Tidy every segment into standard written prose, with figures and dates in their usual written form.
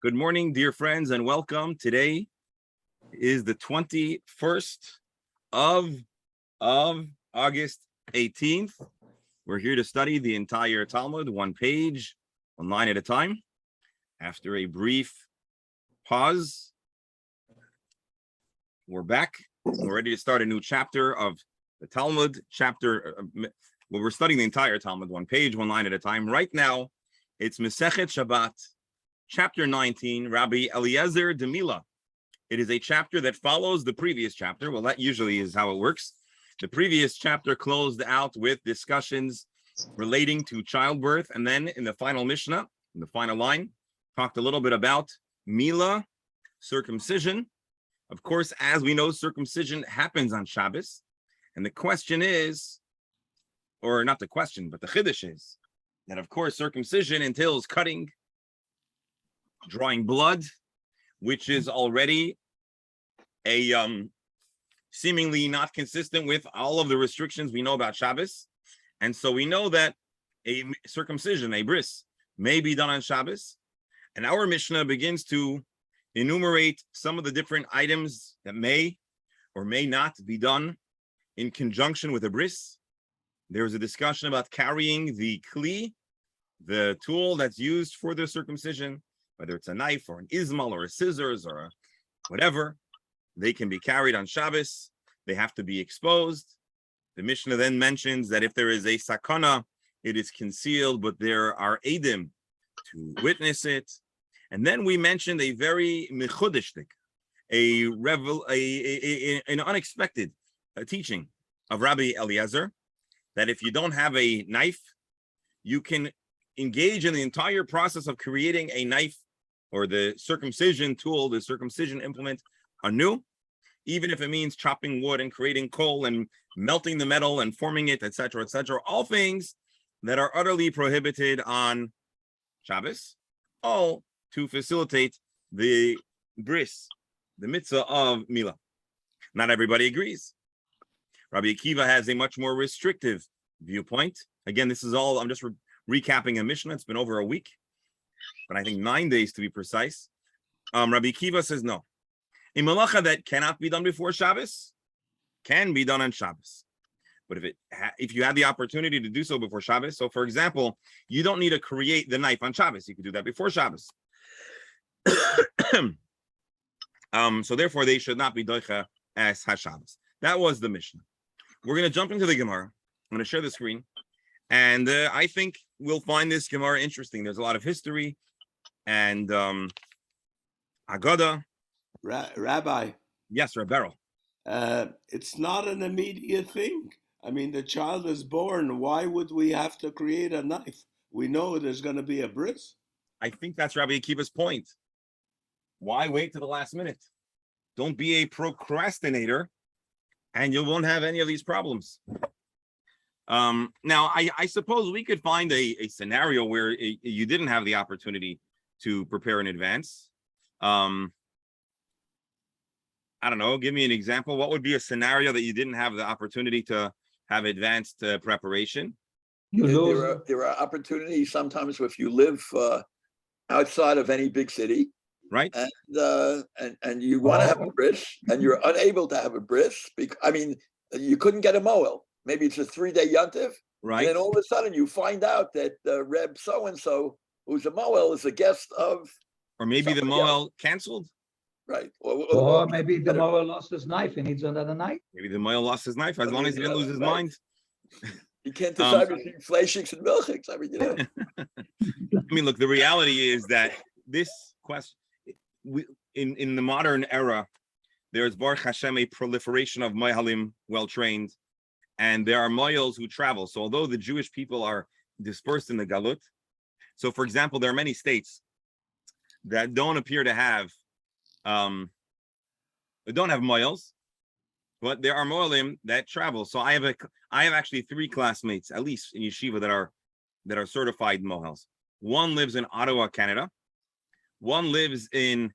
Good morning, dear friends, and welcome. Today is the 21st of August 18th. We're here to study the entire Talmud, one page, one line at a time. After a brief pause, we're back. We're ready to start a new chapter of the Talmud. We're studying the entire Talmud, one page, one line at a time. Right now, it's Masechet Shabbat, Chapter 19, Rabbi Eliezer de Mila. It is a chapter that follows the previous chapter. Well, that usually is how it works. The previous chapter closed out with discussions relating to childbirth. And then in the final Mishnah, in the final line, talked a little bit about Mila, circumcision. Of course, as we know, circumcision happens on Shabbos. And the question is, or not the question, but the chiddush is, that of course, circumcision entails cutting, drawing blood, which is already a seemingly not consistent with all of the restrictions we know about Shabbos. And so we know that a circumcision, a bris, may be done on Shabbos. And our Mishnah begins to enumerate some of the different items that may or may not be done in conjunction with a bris. There's a discussion about carrying the kli, the tool that's used for the circumcision, whether it's a knife or an izmal or a scissors or a whatever. They can be carried on Shabbos. They have to be exposed. The Mishnah then mentions that if there is a sakana, it is concealed, but there are edim to witness it. And then we mentioned a very mechudishtik, an unexpected teaching of Rabbi Eliezer, that if you don't have a knife, you can engage in the entire process of creating a knife or the circumcision tool, the circumcision implement anew, even if it means chopping wood and creating coal and melting the metal and forming it, etc., all things that are utterly prohibited on Shabbos, all to facilitate the bris, the mitzvah of Mila. Not everybody agrees. Rabbi Akiva has a much more restrictive viewpoint. Again, this is all, I'm just recapping a Mishnah. It's been over a week, but I think 9 days to be precise. Rabbi Akiva says no. A malacha that cannot be done before Shabbos can be done on Shabbos. But if you have the opportunity to do so before Shabbos, so for example, you don't need to create the knife on Shabbos. You could do that before Shabbos. So therefore, they should not be doicha as HaShabbos. That was the Mishnah. We're going to jump into the Gemara. I'm going to share the screen. And I think we'll find this Gemara interesting. There's a lot of history and Agada. Rabbi. Yes, Rebberal. It's not an immediate thing. I mean, the child is born. Why would we have to create a knife? We know there's going to be a bris. I think that's Rabbi Akiva's point. Why wait to the last minute? Don't be a procrastinator, and you won't have any of these problems. Now, I suppose we could find a scenario where you didn't have the opportunity to prepare in advance. I don't know, give me an example. What would be a scenario that you didn't have the opportunity to have advanced preparation? There are opportunities sometimes if you live outside of any big city, right? And you want to have a bris, and you're unable to have a bris. You couldn't get a moel. Maybe it's a 3-day yontif, right? And then all of a sudden you find out that Reb so-and-so, who's a moel, is a guest of. Or maybe the moel canceled. Right. Or maybe the moel lost his knife and needs another knife. Maybe the moel lost his knife, as long as he didn't lose his mind. He can't decide between fleischiks and milchiks. I mean, look, the reality is that this question, in the modern era, there's Baruch Hashem a proliferation of mohalim, well-trained, and there are moyels who travel. So although the Jewish people are dispersed in the Galut, so for example, there are many states that don't appear to have moyels, but there are moelim that travel. So I have actually 3 classmates, at least in yeshiva, that are certified mohels. One lives in Ottawa, Canada. One lives in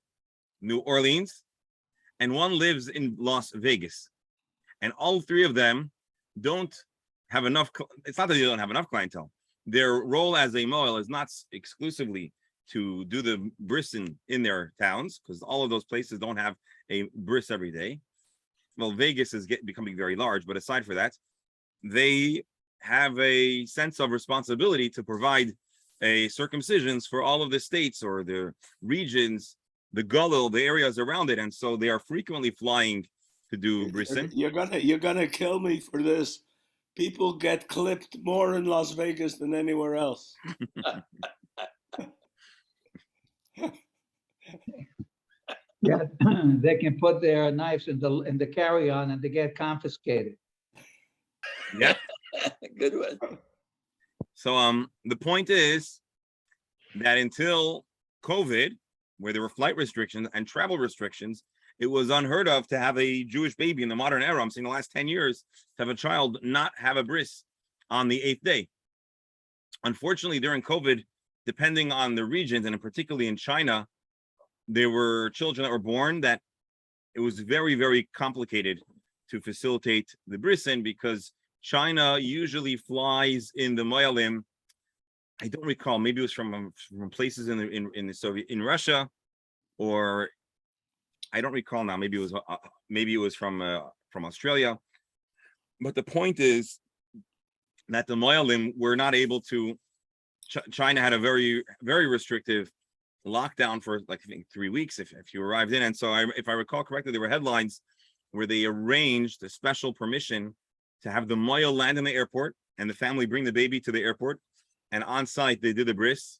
New Orleans, and one lives in Las Vegas. And all 3 of them don't have enough. It's not that they don't have enough clientele. Their role as a mohel is not exclusively to do the brisin in their towns, because all of those places don't have a bris every day. Well, Vegas is becoming very large, but aside for that, they have a sense of responsibility to provide a circumcisions for all of the states or the regions, the Galil, the areas around it, and so they are frequently flying to do brisin. You're gonna kill me for this. People get clipped more in Las Vegas than anywhere else. Yeah, they can put their knives in the carry-on and they get confiscated. Yeah. Good one. So the point is that until COVID, where there were flight restrictions and travel restrictions, it was unheard of to have a Jewish baby in the modern era. I'm saying the last 10 years to have a child not have a bris on the 8th day. Unfortunately, during COVID, depending on the regions, and particularly in China, there were children that were born that it was very, very complicated to facilitate the brisin, because China usually flies in the Moyalim. I don't recall. Maybe it was from places in the Soviet, in Russia, or I don't recall now. Maybe it was from Australia. But the point is that the Moyalim were not able to. China had a very, very restrictive lockdown for like I think 3 weeks if you arrived in, and so if I recall correctly, there were headlines where they arranged a special permission to have the Moyal land in the airport and the family bring the baby to the airport, and on site they did the bris,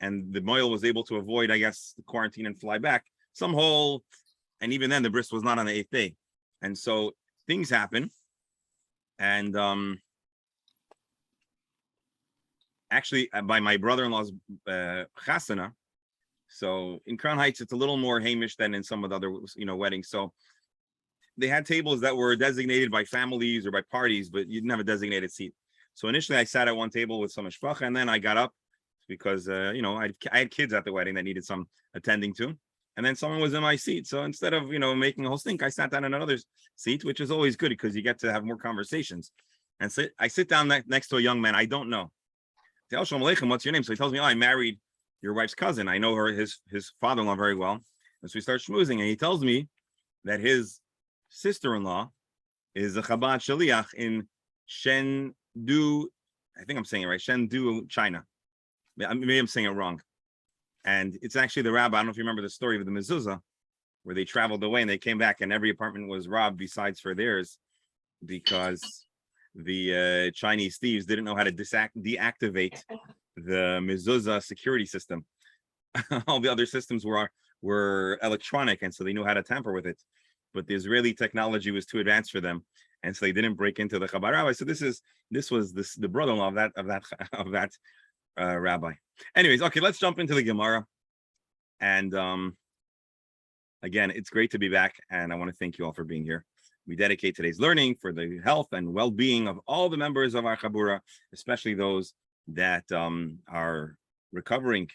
and the Moyal was able to avoid, I guess, the quarantine and fly back some whole, and even then the bris was not on the 8th day, and so things happen, and actually by my brother-in-law's chasana. So in Crown Heights, it's a little more Hamish than in some of the other, weddings. So they had tables that were designated by families or by parties, but you didn't have a designated seat. So initially I sat at one table with some mishpacha, and then I got up because, I had kids at the wedding that needed some attending to. And then someone was in my seat. So instead of, making a whole stink, I sat down in another seat, which is always good because you get to have more conversations. And so I sit down next to a young man I don't know. What's your name? So he tells me, I married your wife's cousin. I know her, his father-in-law very well. And so we start schmoozing, and he tells me that his sister-in-law is a Chabad Shaliach in Chengdu. I think I'm saying it right. Chengdu, China. Maybe I'm saying it wrong. And it's actually the rabbi. I don't know if you remember the story of the mezuzah, where they traveled away and they came back and every apartment was robbed besides for theirs, because the Chinese thieves didn't know how to deactivate the mezuzah security system. All the other systems were electronic, and so they knew how to tamper with it. But the Israeli technology was too advanced for them, and so they didn't break into the Chabad rabbi. So this was the brother-in-law of that rabbi. Anyways, okay, let's jump into the Gemara. And again, it's great to be back, and I want to thank you all for being here. We dedicate today's learning for the health and well-being of all the members of our Chabura, especially those that are recovering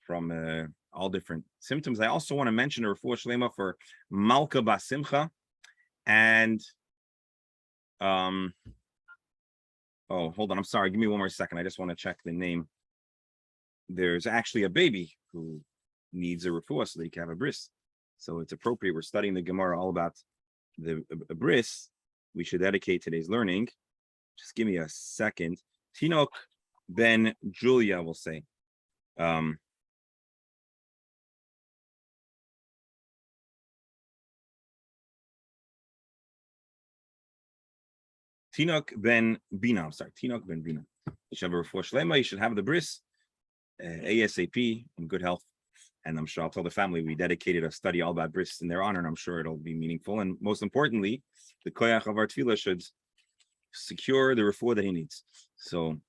from all different symptoms. I also want to mention a refuah shlema for Malka Basimcha, and oh, hold on, I'm sorry, give me one more second. I just want to check the name. There's actually a baby who needs a refuah so they can have a bris, so it's appropriate. We're studying the Gemara all about the bris. We should dedicate today's learning. Just give me a second. Tinok ben Julia will say. Tinok ben Bina. I'm sorry, Tinok ben Bina. You should have a refuah shlema. You should have the bris ASAP in good health. And I'm sure I'll tell the family we dedicated a study all about bris in their honor, and I'm sure it'll be meaningful. And most importantly, the koyach of our tefillah should secure the refuah that he needs. So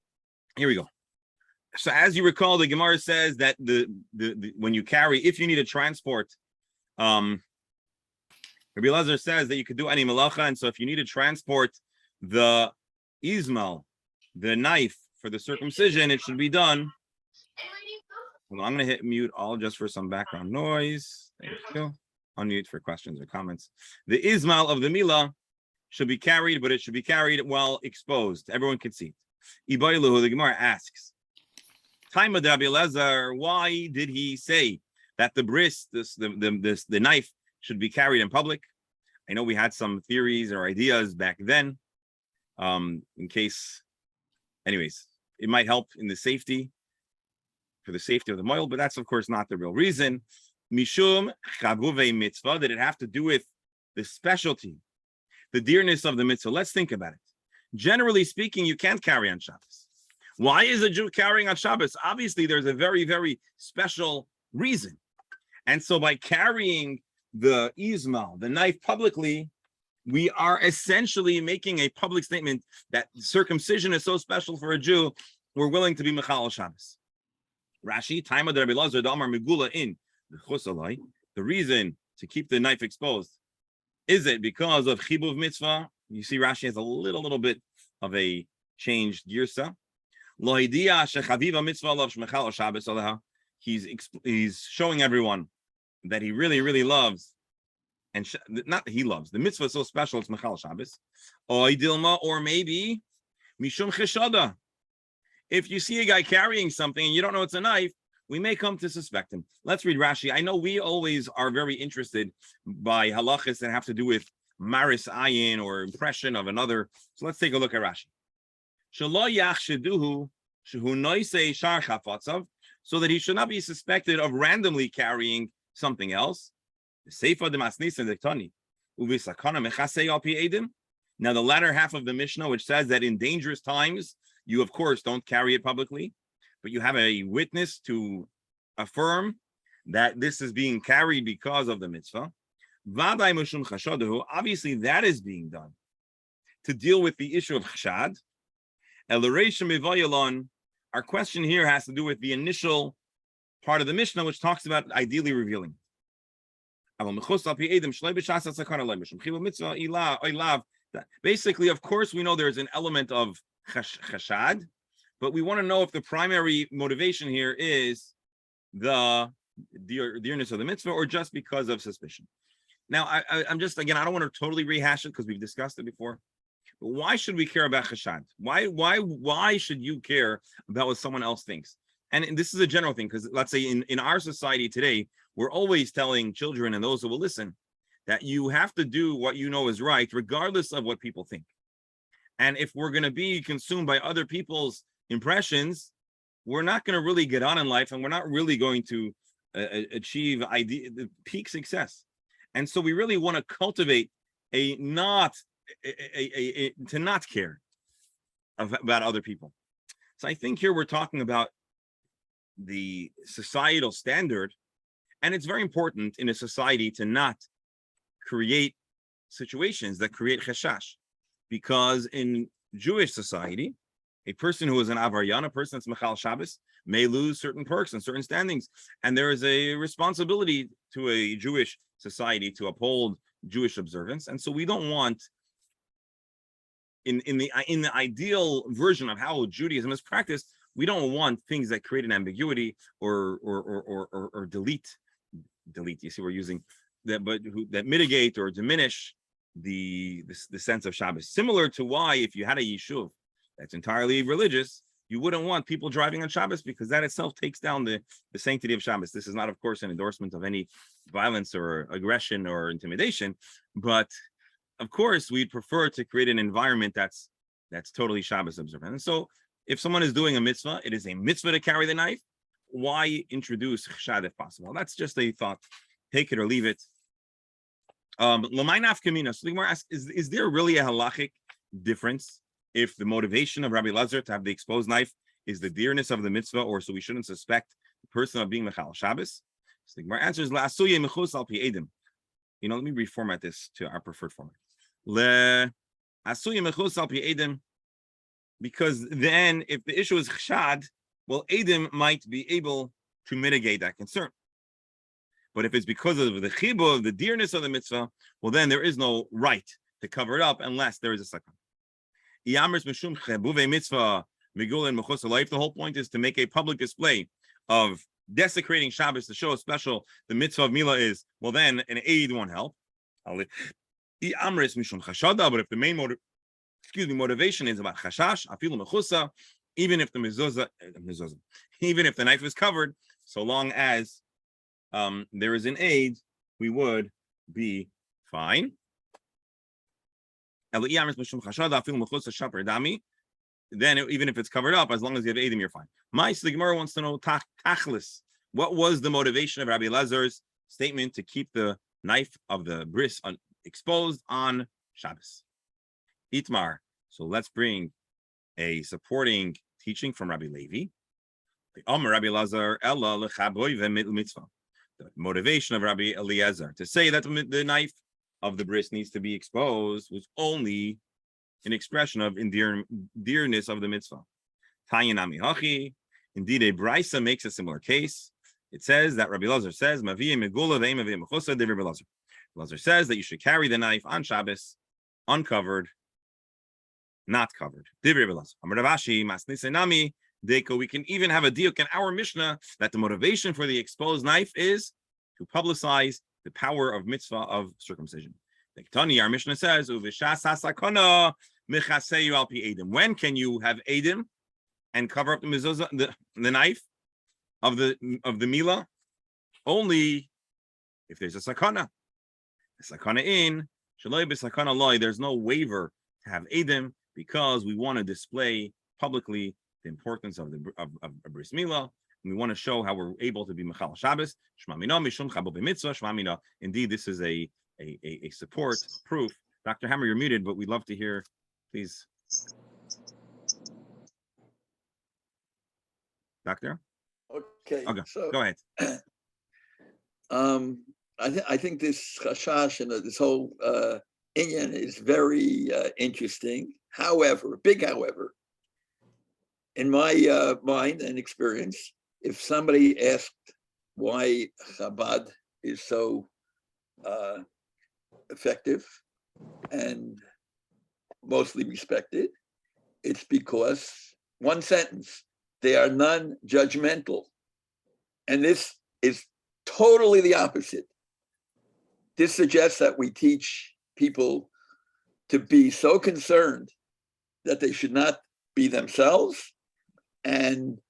here we go. So as you recall, the Gemara says that the when you carry, if you need to transport, Rabbi Elazar says that you could do any malacha, and so if you need to transport the izmal, the knife for the circumcision, it should be done. Well, I'm going to hit mute all just for some background noise. Thank you. Unmute for questions or comments. The izmal of the Mila should be carried, but it should be carried while exposed. Everyone can see it. Ibailuhu, the Gemara asks, Time of Rabbi Elazar, why did he say that the bris, the knife, should be carried in public? I know we had some theories or ideas back then. In case, anyways, it might help in the safety, for the safety of the moil, but that's of course not the real reason. Mishum chavuve mitzvah, did it have to do with the specialty, the dearness of the mitzvah? Let's think about it. Generally speaking, you can't carry on Shabbos. Why is a Jew carrying on Shabbos? Obviously, there's a very, very special reason. And so by carrying the izmal, the knife, publicly, we are essentially making a public statement that circumcision is so special for a Jew, we're willing to be Mechal Shabbos. Rashi, time of the Rabbi Elazar, Damar Megula in the Chosalai, the reason to keep the knife exposed, is it because of Chibuv Mitzvah? You see, Rashi has a little bit of a changed girsa. He's showing everyone that he really, really loves, and not he loves, the mitzvah is so special, it's Mechal Shabbos. Or maybe Mishum Cheshada. If you see a guy carrying something and you don't know it's a knife, we may come to suspect him. Let's read Rashi. I know we always are very interested by halachas that have to do with maris ayin or impression of another. So let's take a look at Rashi. So that he should not be suspected of randomly carrying something else. Now, the latter half of the Mishnah, which says that in dangerous times, you, of course, don't carry it publicly, but you have a witness to affirm that this is being carried because of the mitzvah. Obviously, that is being done to deal with the issue of chashad. Our question here has to do with the initial part of the Mishnah, which talks about ideally revealing. Basically, of course, we know there's an element of chashad, but we want to know if the primary motivation here is the dearness of the mitzvah or just because of suspicion. Now, I'm just, again, I don't want to totally rehash it because we've discussed it before. But why should we care about chashad? Why should you care about what someone else thinks? And this is a general thing, because let's say in our society today, we're always telling children and those who will listen that you have to do what you know is right, regardless of what people think. And if we're going to be consumed by other people's impressions, we're not going to really get on in life, and we're not really going to achieve peak success. And so we really want to cultivate to not care about other people. So I think here we're talking about the societal standard, and it's very important in a society to not create situations that create chashash, because in Jewish society, a person who is an avaryan, a person that's Mechal Shabbos, may lose certain perks and certain standings, and there is a responsibility to a Jewish society to uphold Jewish observance. And so we don't want, in the ideal version of how Judaism is practiced, we don't want things that create an ambiguity or delete. You see, we're using that, but that mitigate or diminish the sense of Shabbos. Similar to why, if you had a yishuv that's entirely religious, you wouldn't want people driving on Shabbos, because that itself takes down the sanctity of Shabbos. This is not, of course, an endorsement of any violence or aggression or intimidation, but of course, we'd prefer to create an environment that's totally Shabbos observant. And so, if someone is doing a mitzvah, it is a mitzvah to carry the knife. Why introduce chashad if possible? That's just a thought. Take it or leave it. L'may nafka mina. So the Gemara asks, is there really a halachic difference if the motivation of Rabbi Elazar to have the exposed knife is the dearness of the mitzvah, or so we shouldn't suspect the person of being Mechal Shabbos? So the Gemara answers, La'asuye mechus al pi edim. Let me reformat this to our preferred format. La'asuye mechus al pi edim. Because then, if the issue is chashad, well, edim might be able to mitigate that concern. But if it's because of the chibur, the dearness of the mitzvah, well, then there is no right to cover it up unless there is a sakhan. If the whole point is to make a public display of desecrating Shabbos to show how special the mitzvah of Mila is, well, then an aid won't help. But if the main motivation is about chashash, afilu mechusa, even if the even if the knife is covered, so long as there is an aid, we would be fine. Then even if it's covered up, as long as you have aidim, you're fine. The Gemara wants to know tachlis. What was the motivation of Rabbi Elazar's statement to keep the knife of the bris exposed on Shabbos? Itmar. So let's bring a supporting teaching from Rabbi Levi. The motivation of Rabbi Eliezer to say that the knife of the bris needs to be exposed was only an expression of dearness of the mitzvah. Indeed, a brisa makes a similar case. It says that Rabbi Elazar says, Elazar says that you should carry the knife on Shabbos, uncovered, not covered. We can even have a diuk in our Mishnah that the motivation for the exposed knife is to publicize the power of mitzvah of circumcision. Our Mishnah says, when can you have edim and cover up the mezuzah, the knife of the Mila? Only if there's a sakana. Sakana in, shaloi b'sakana loy, there's no waiver to have edim because we want to display publicly the importance of bris Mila. And we want to show how we're able to be Mechal Shabbos. Shema Mina, Mishum Chabo B'Mitzvah, Shema Mina. Indeed, this is a support, proof. Dr. Hammer, you're muted, but we'd love to hear, please. Doctor? Okay, so go ahead. I think this chashash and this whole inyan is very interesting. However, in my mind and experience, if somebody asked why Chabad is so effective and mostly respected, it's because, one sentence, they are non-judgmental. And this is totally the opposite. This suggests that we teach people to be so concerned that they should not be themselves, and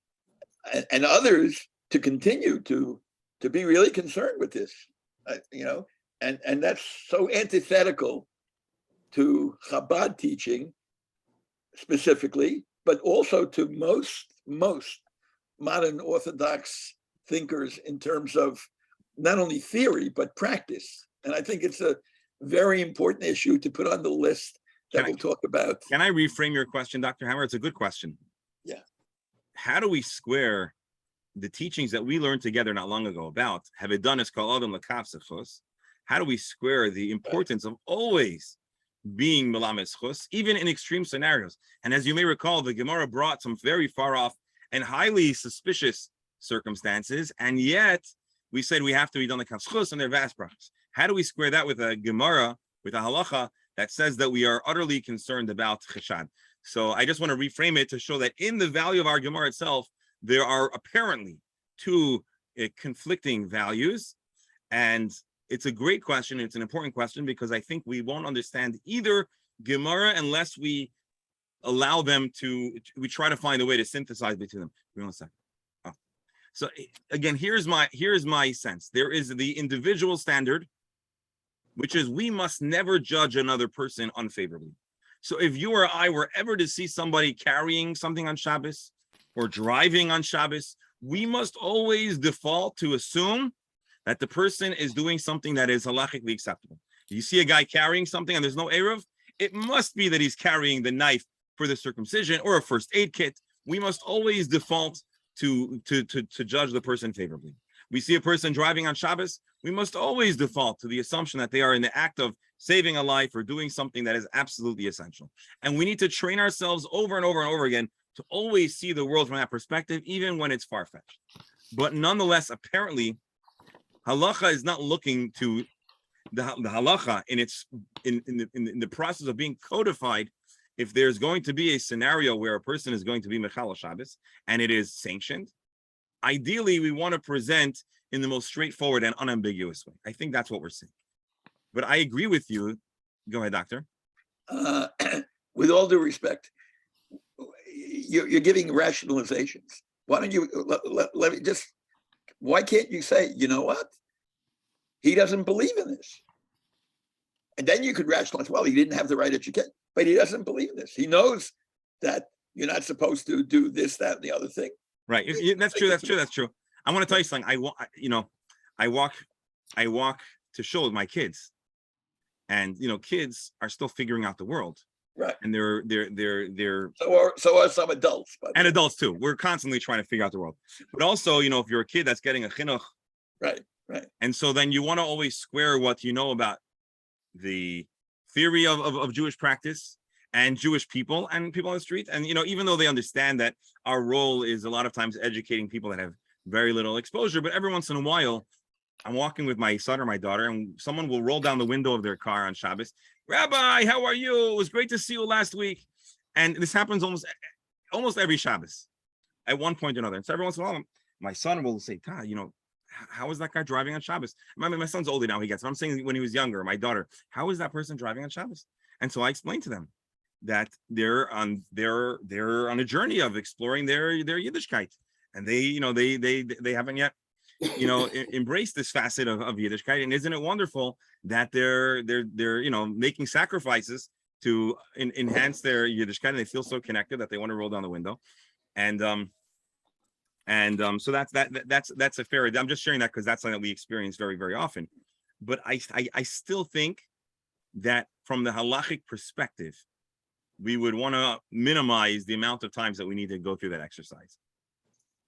others to continue to be really concerned with this, and that's so antithetical to Chabad teaching specifically, but also to most modern Orthodox thinkers in terms of not only theory but practice. And I think it's a very important issue to put on the list that we'll talk about. Can I reframe your question, Dr. Hammer? It's a good question. Yeah. How do we square the teachings that we learned together not long ago about Havedanis Kol Adam L'Kaf Sechus? How do we square the importance of always being Melamed Chus, even in extreme scenarios? And as you may recall, the Gemara brought some very far off and highly suspicious circumstances, and yet we said we have to be done the Kaf and their vast brachas. How do we square that with a Gemara, with a halacha that says that we are utterly concerned about cheshad? So I just want to reframe it to show that in the value of our Gemara itself, there are apparently two conflicting values. And it's a great question. It's an important question because I think we won't understand either Gemara unless we allow them we try to find a way to synthesize between them. Give me 1 second. Oh. So again, here's my sense. There is the individual standard, which is we must never judge another person unfavorably. So if you or I were ever to see somebody carrying something on Shabbos or driving on Shabbos, we must always default to assume that the person is doing something that is halachically acceptable. You see a guy carrying something and there's no Eruv, it must be that he's carrying the knife for the circumcision or a first aid kit. We must always default to judge the person favorably. We see a person driving on Shabbos, we must always default to the assumption that they are in the act of saving a life or doing something that is absolutely essential. And we need to train ourselves over and over and over again to always see the world from that perspective, even when it's far-fetched. But nonetheless, apparently, halacha is not looking to the halacha in the process of being codified. If there's going to be a scenario where a person is going to be Mechal Shabbos and it is sanctioned, ideally, we want to present in the most straightforward and unambiguous way. I think that's what we're saying. But I agree with you. Go ahead, Doctor. With all due respect, you're giving rationalizations. Why don't you let me just? Why can't you say, you know what? He doesn't believe in this, and then you could rationalize. Well, he didn't have the right education, but he doesn't believe in this. He knows that you're not supposed to do this, that, and the other thing. Right. That's true. That's true. That's true. I want to tell you something. I walk to shul with my kids, and kids are still figuring out the world. Right. And they're so are some adults, and adults too. We're constantly trying to figure out the world. But also, if you're a kid that's getting a chinuch, right. And so then you want to always square what you know about the theory of Jewish practice and Jewish people and people on the street. And even though they understand that our role is a lot of times educating people that have very little exposure, but every once in a while, I'm walking with my son or my daughter, and someone will roll down the window of their car on Shabbos. Rabbi, how are you? It was great to see you last week. And this happens almost every Shabbos at one point or another. And so every once in a while, my son will say, how is that guy driving on Shabbos? My son's older now, he gets it. I'm saying when he was younger, my daughter, how is that person driving on Shabbos? And so I explained to them that they're on a journey of exploring their Yiddishkeit. And they haven't yet embrace this facet of Yiddishkeit. And isn't it wonderful that they're making sacrifices to enhance their Yiddishkeit, and they feel so connected that they want to roll down the window. So that's a fair. I'm just sharing that because that's something that we experience very, very often. But I still think that from the halachic perspective, we would want to minimize the amount of times that we need to go through that exercise.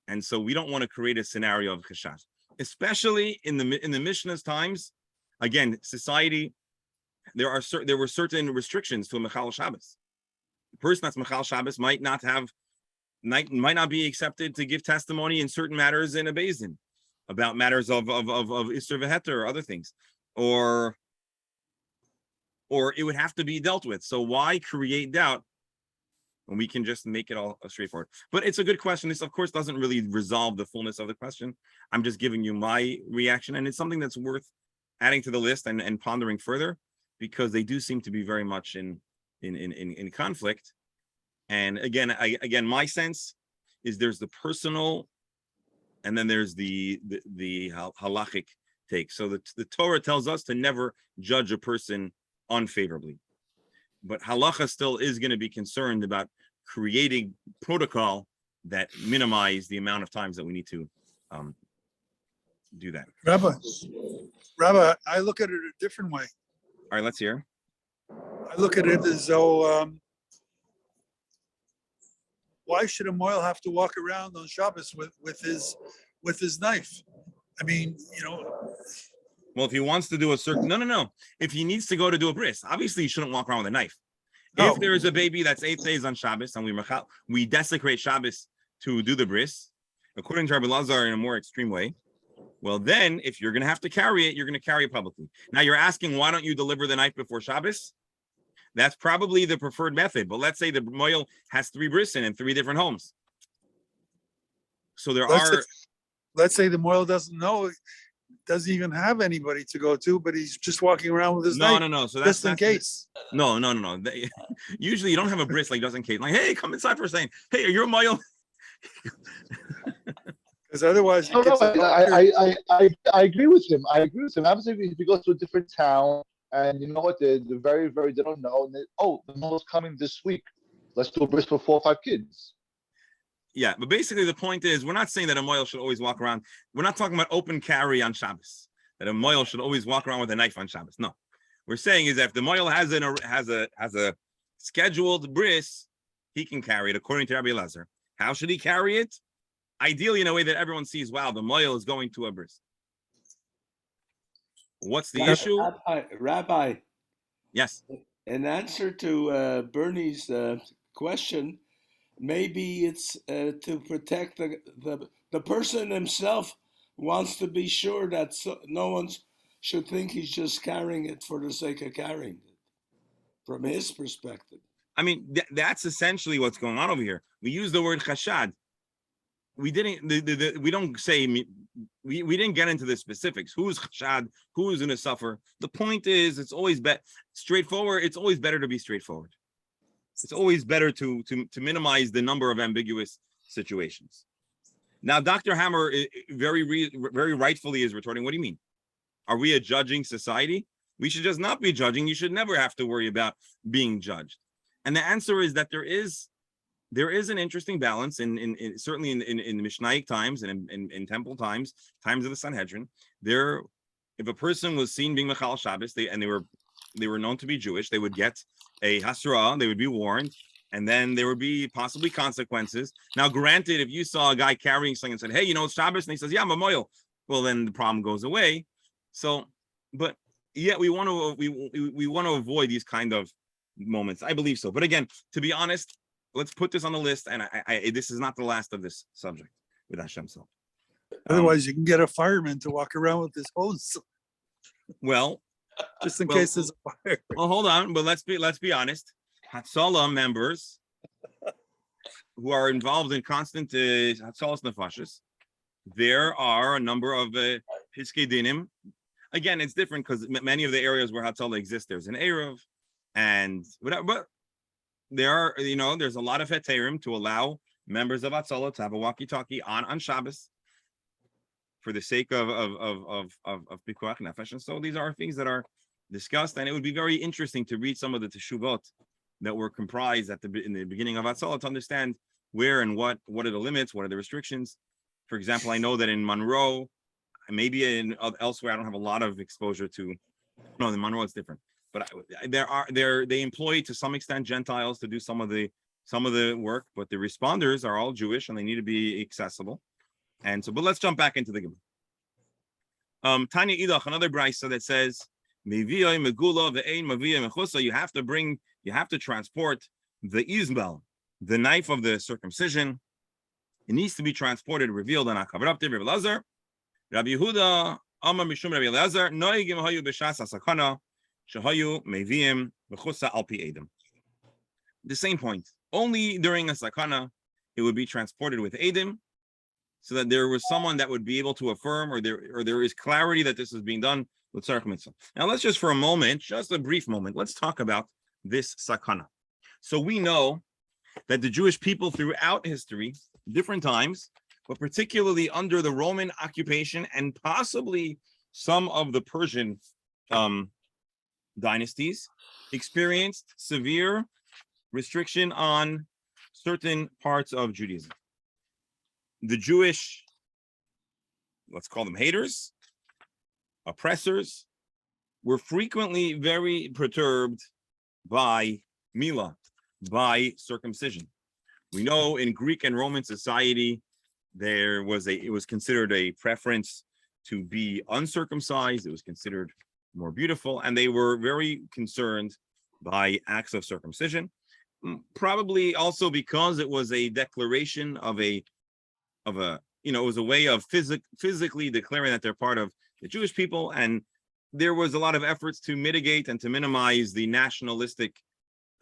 And so we don't want to create a scenario of chashash, especially in the Mishnah's times. Again, society, there were certain restrictions to a Mechal Shabbos. The person that's Mechal Shabbos might not be accepted to give testimony in certain matters in a Beis Din about matters of Isser V'Heter or other things, or it would have to be dealt with. So why create doubt when we can just make it all straightforward? But it's a good question. This, of course, doesn't really resolve the fullness of the question. I'm just giving you my reaction, and it's something that's worth adding to the list and pondering further, because they do seem to be very much in conflict. And again, my sense is there's the personal, and then there's the halachic take. So the Torah tells us to never judge a person unfavorably, but halacha still is going to be concerned about creating protocol that minimize the amount of times that we need to do that. Rabbi, I look at it a different way. All right, let's hear. I look at it as though, why should a moil have to walk around on Shabbos with his knife? I mean, Well, if he wants to do a certain, no. If he needs to go to do a bris, obviously he shouldn't walk around with a knife. No. If there is a baby that's 8 days on Shabbos and we desecrate Shabbos to do the bris, according to Rabbi Lazar in a more extreme way, well, then if you're going to have to carry it, you're going to carry it publicly. Now you're asking, why don't you deliver the knife before Shabbos? That's probably the preferred method. But let's say the moil has 3 bris in 3 different homes. So let's say the moil doesn't doesn't even have anybody to go to, but he's just walking around with his knife. No. So that's just in case. No. Usually you don't have a bris like just in case. Like, hey, come inside for a second. Hey, are you a moil? Because otherwise, I agree with him. Obviously, if you go to a different town and you know what, they're very, very, they don't know. And the moil's coming this week. Let's do a bris for 4 or 5 kids. Yeah, but basically the point is, we're not saying that a moil should always walk around. We're not talking about open carry on Shabbos, that a moil should always walk around with a knife on Shabbos. No, we're saying is that if the moil has a scheduled bris, he can carry it according to Rabbi Lazar. How should he carry it? Ideally, in a way that everyone sees, wow, the moil is going to a bris. What's the issue? Rabbi, Yes. in answer to Bernie's question, maybe it's to protect the person himself wants to be sure that no one should think he's just carrying it for the sake of carrying it, from his perspective. I mean, that's essentially what's going on over here. We use the word chashad. We didn't. We don't say. We didn't get into the specifics. Who's chashad? Who is going to suffer? The point is, it's always straightforward. It's always better to be straightforward. it's always better to minimize the number of ambiguous situations. Now, Dr. Hammer very rightfully is retorting, what do you mean? Are we a judging society? We should just not be judging. You should never have to worry about being judged. And the answer is that there is an interesting balance in certainly in the Mishnaic times and in temple times of the Sanhedrin. If a person was seen being Mechal Shabbos, they were known to be Jewish, they would get a hasra, they would be warned, and then there would be possibly consequences. Now, granted, if you saw a guy carrying something and said, "Hey, it's Shabbos," and he says, "Yeah, I'm a moil," well, then the problem goes away. So, but yet we want to avoid these kind of moments. I believe so. But again, to be honest, let's put this on the list. And this is not the last of this subject with Hashem's help. Otherwise, you can get a fireman to walk around with his hose Well, just in case there's a fire. Well, hold on, but let's be honest. Hatzalah members who are involved in constant Hatzalas Nefashis, there are a number of Piskei Dinim. Again, it's different because many of the areas where Hatzalah exists, there's an Erev, and whatever. But there are, there's a lot of heterim to allow members of Hatzalah to have a walkie-talkie on Shabbos for the sake of Pikuach Nefesh. And so these are things that are discussed, and it would be very interesting to read some of the teshuvot that were comprised in the beginning of Hatzalah to understand where and what are the limits, what are the restrictions. For example, I know that in Monroe, maybe elsewhere, I don't have a lot of exposure to. No, in Monroe it's different, but they employ to some extent Gentiles to do some of the work, but the responders are all Jewish and they need to be accessible. And so, but let's jump back into the Gemara. Tanya Idach, another brisa that says, you have to transport the izbel, the knife of the circumcision. It needs to be transported, revealed on Akavrabtiv, Rabbi Lazar. Rabbi Yehuda, Amar Mishum Rabbi Lazar, Noigim Hayu B'Shas HaSakana, Shehayu Meviim B'Chusa Al Pi Edom. The same point. Only during a sakana, it would be transported with Edom, so that there was someone that would be able to affirm, or there is clarity that this is being done with Tzarech Mitzvah. Now, let's just for a moment, just a brief moment, let's talk about this sakana. So we know that the Jewish people throughout history, different times, but particularly under the Roman occupation and possibly some of the Persian dynasties, experienced severe restriction on certain parts of Judaism. The Jewish, let's call them haters, oppressors, were frequently very perturbed by Mila, by circumcision. We know in Greek and Roman society, it was considered a preference to be uncircumcised. It was considered more beautiful, and they were very concerned by acts of circumcision. Probably also because it was a declaration of it was a way of physically declaring that they're part of the Jewish people, and there was a lot of efforts to mitigate and to minimize the nationalistic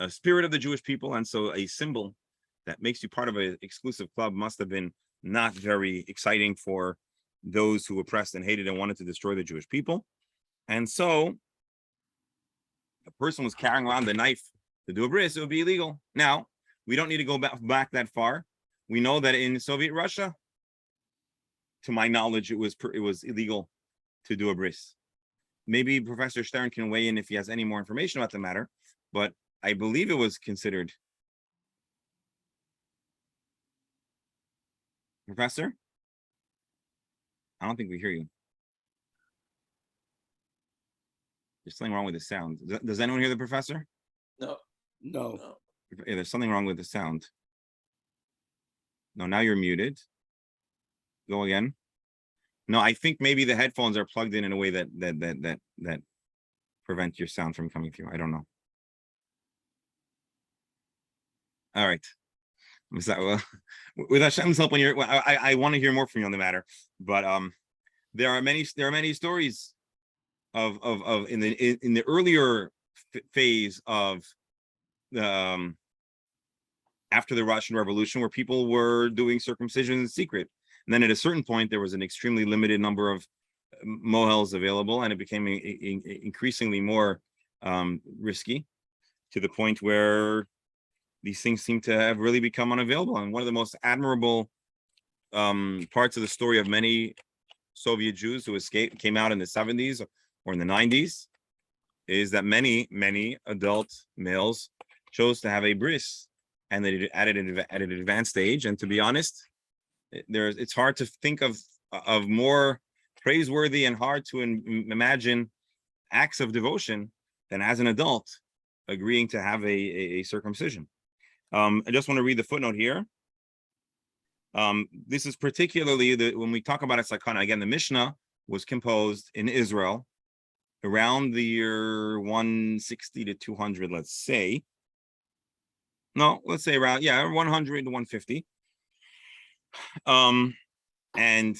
spirit of the Jewish people, and so a symbol that makes you part of an exclusive club must have been not very exciting for those who oppressed and hated and wanted to destroy the Jewish people. And so a person was carrying around the knife to do a bris, it would be illegal. Now, we don't need to go back that far. We know that in Soviet Russia, to my knowledge, it was illegal to do a bris. Maybe Professor Stern can weigh in if he has any more information about the matter, but I believe it was considered. Professor? I don't think we hear you. There's something wrong with the sound. Does anyone hear the professor? No. Yeah, there's something wrong with the sound. No, now you're muted. Go again. No, I think maybe the headphones are plugged in a way that prevent your sound from coming through. I don't know. All right. With Hashem's help, I want to hear more from you on the matter. But there are many stories of in the earlier phase of after the Russian Revolution, where people were doing circumcision in secret. And then at a certain point, there was an extremely limited number of mohels available, and it became increasingly more risky, to the point where these things seem to have really become unavailable. And one of the most admirable parts of the story of many Soviet Jews who came out in the 70s or in the 90s is that many adult males chose to have a bris, and they did it at an advanced age. And to be honest, it's hard to think of more praiseworthy and hard to imagine acts of devotion than as an adult agreeing to have a circumcision. I just want to read the footnote here. This is particularly when we talk about a sakana. Again, the Mishnah was composed in Israel around the year 160 to 200, let's say. No, let's say around, 100 to 150. And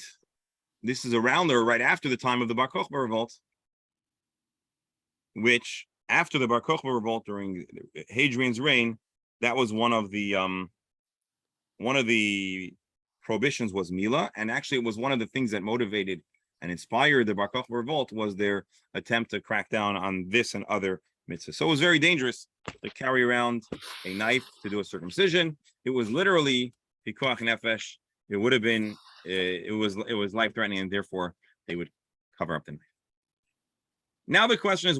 this is around or right after the time of the Bar Kokhba revolt, which after the Bar Kokhba revolt during Hadrian's reign, that was one of the prohibitions was Mila, and actually it was one of the things that motivated and inspired the Bar Kokhba revolt was their attempt to crack down on this and other mitzvahs. So it was very dangerous to carry around a knife to do a circumcision. It was literally pikuach nefesh. It would have been it was life-threatening, and therefore they would cover up the knife. Now the question is,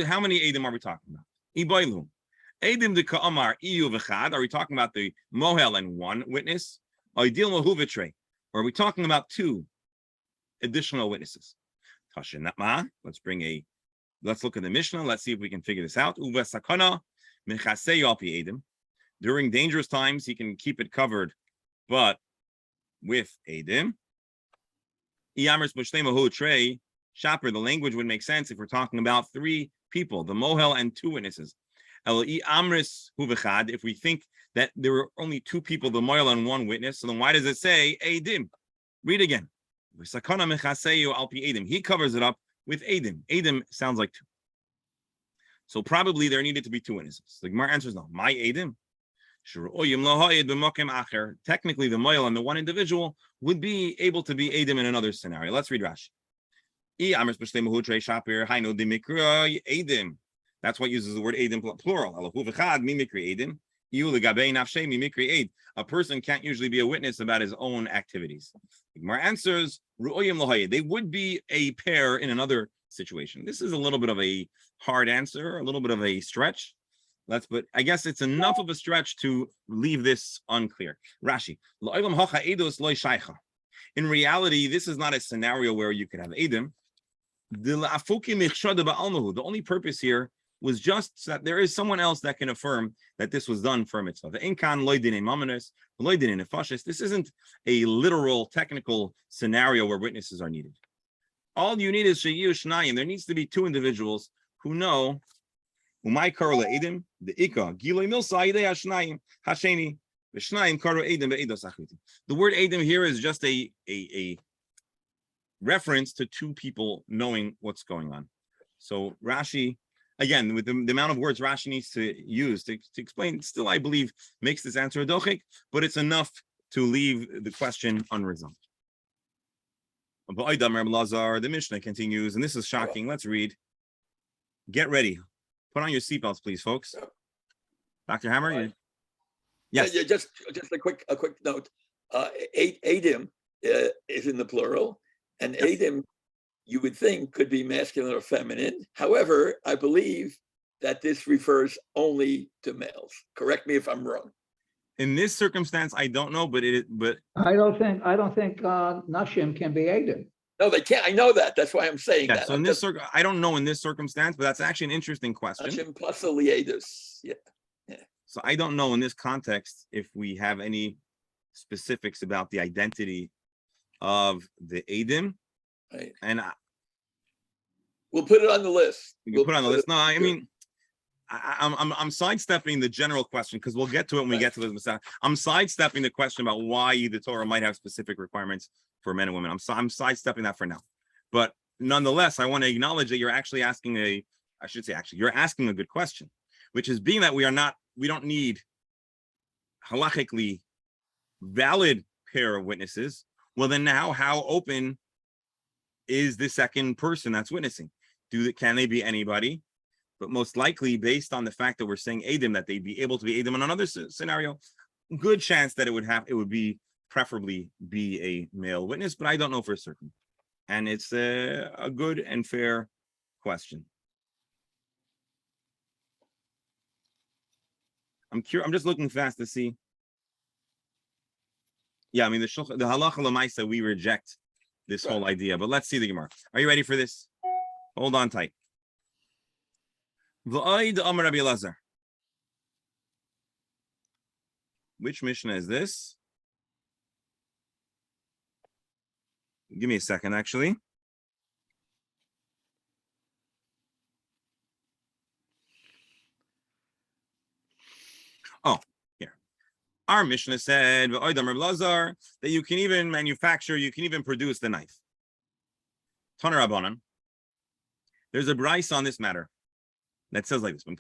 how many edim are we talking about? Ibaylu. Edim de ka'amar iyu v'chad. Are we talking about the mohel and one witness? Ideal mahu v'trei. Or are we talking about two additional witnesses? Let's look at the Mishnah. Let's see if we can figure this out. During dangerous times, he can keep it covered, but with edim. Shopper, the language would make sense if we're talking about three people, the mohel and two witnesses. If we think that there were only two people, the mohel and one witness, so then why does it say edim? Read again. He covers it up with edim. Edim sounds like two. So probably there needed to be two witnesses. The Gemara answers no. My edim. Technically, the mohel and the one individual would be able to be edim in another scenario. Let's read Rashi. That's what uses the word edim plural. A person can't usually be a witness about his own activities. Gemara answers, they would be a pair in another situation. This is a little bit of a hard answer, a little bit of a stretch. But I guess it's enough of a stretch to leave this unclear. Rashi, in reality, this is not a scenario where you could have edim. The only purpose here was just that there is someone else that can affirm that this was done for a mitzvah. This isn't a literal technical scenario where witnesses are needed. All you need is sheyu shnayim. There needs to be two individuals who know umay karu le'edim the ika giloi milsa yidei hashnayim hasheni v'shnayim karu edim be'edos achitim. The word edim here is just a reference to two people knowing what's going on. So Rashi, again, with the amount of words Rashi needs to use to explain, still I believe makes this answer a dochik, but it's enough to leave the question unresolved. The Mishnah continues, and this is shocking. Let's read. Get ready. Put on your seatbelts, please, folks. Dr. Hammer? Right. Yes. Yeah, just a quick note. Edim is in the plural, and edim, you would think, could be masculine or feminine. However, I believe that this refers only to males. Correct me if I'm wrong. In this circumstance, I don't know, but I don't think Nashim can be aided. No, they can't. I know that. That's why I'm saying yeah. that. So in this I don't know in this circumstance, but that's actually an interesting question. Nashim plus aliedus. Yeah. So I don't know in this context if we have any specifics about the identity of the edim. Right. And we'll put it on the list. We'll put it on the list. No, I mean, I'm sidestepping the general question because we'll get to it when we get to the. I'm sidestepping the question about why the Torah might have specific requirements for men and women. I'm sidestepping that for now. But nonetheless, I want to acknowledge that you're actually asking you're asking a good question, which is being that we don't need halachically valid pair of witnesses. Well, then now how open is the second person that's witnessing? Can they be anybody? but most likely, based on the fact that we're saying Edim, that they'd be able to be Edim in another scenario, good chance that it would be preferably be a male witness, but I don't know for certain. And it's a good and fair question. I'm just looking fast to see. Yeah, I mean the halacha l'maisa, we reject this whole idea, but let's see the Gemara. Are you ready for this? Hold on tight. V'oid Amar Rabbi Elazar. Which Mishnah is this? Give me a second, actually. Oh, here. Our Mishnah said v'oid Amar Rabbi Elazar, that you can even manufacture, you can even produce the knife. Taner Rabbanan. There's a brayso on this matter that says like this: Rabbi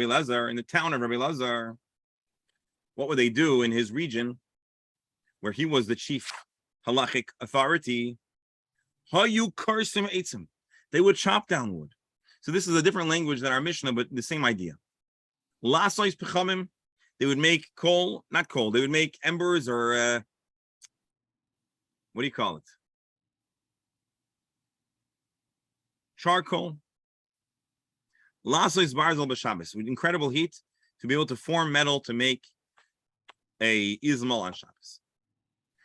Elazar, in the town of Rabbi Elazar, what would they do in his region, where he was the chief halachic authority? Hayu karsim eitzim. They would chop down wood. So this is a different language than our Mishnah, but the same idea. Lasois pechamim. They would make not coal. They would make embers or what do you call it? Charcoal. Lasois barzel b'Shabbos, with incredible heat to be able to form metal to make a izmal on Shabbos,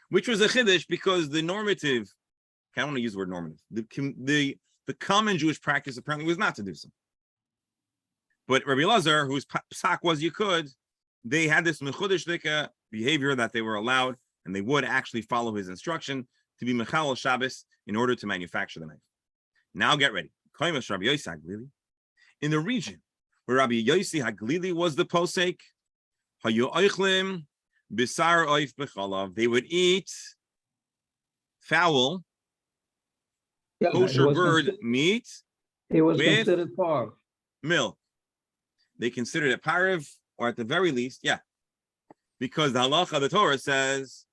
which was a chiddush because the normative, I don't want to use the word normative, the common Jewish practice apparently was not to do so. But Rabbi Elazar, whose psak was you could, they had this mechudesh behavior that they were allowed, and they would actually follow his instruction to be mechal Shabbos in order to manufacture the knife. Now get ready. In the region where Rabbi Yossi Haglili was the posek, they would eat fowl, kosher bird meat. It was with considered parv. Milk. They considered it parav, or at the very least, because the halacha, the Torah says,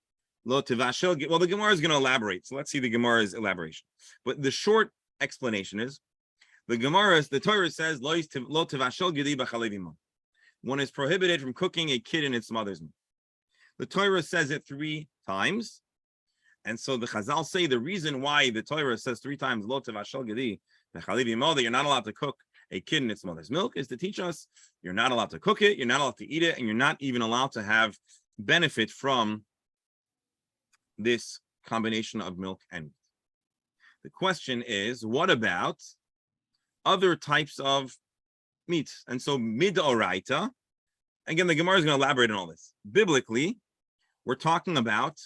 lo tivashel. Well, the Gemara is going to elaborate, so let's see the Gemara's elaboration. But the short explanation is, the Torah says, lo tivashel gedi b'chalev imo. One is prohibited from cooking a kid in its mother's milk. The Torah says it 3 times, and so the Chazal say the reason why the Torah says 3 times lo tivashel gedi b'chalev imo, that you're not allowed to cook a kid in its mother's milk, is to teach us you're not allowed to cook it, you're not allowed to eat it, and you're not even allowed to have benefit from this combination of milk and meat. The question is, what about other types of meat? And so midoraita, again, the Gemara is going to elaborate on all this. Biblically, we're talking about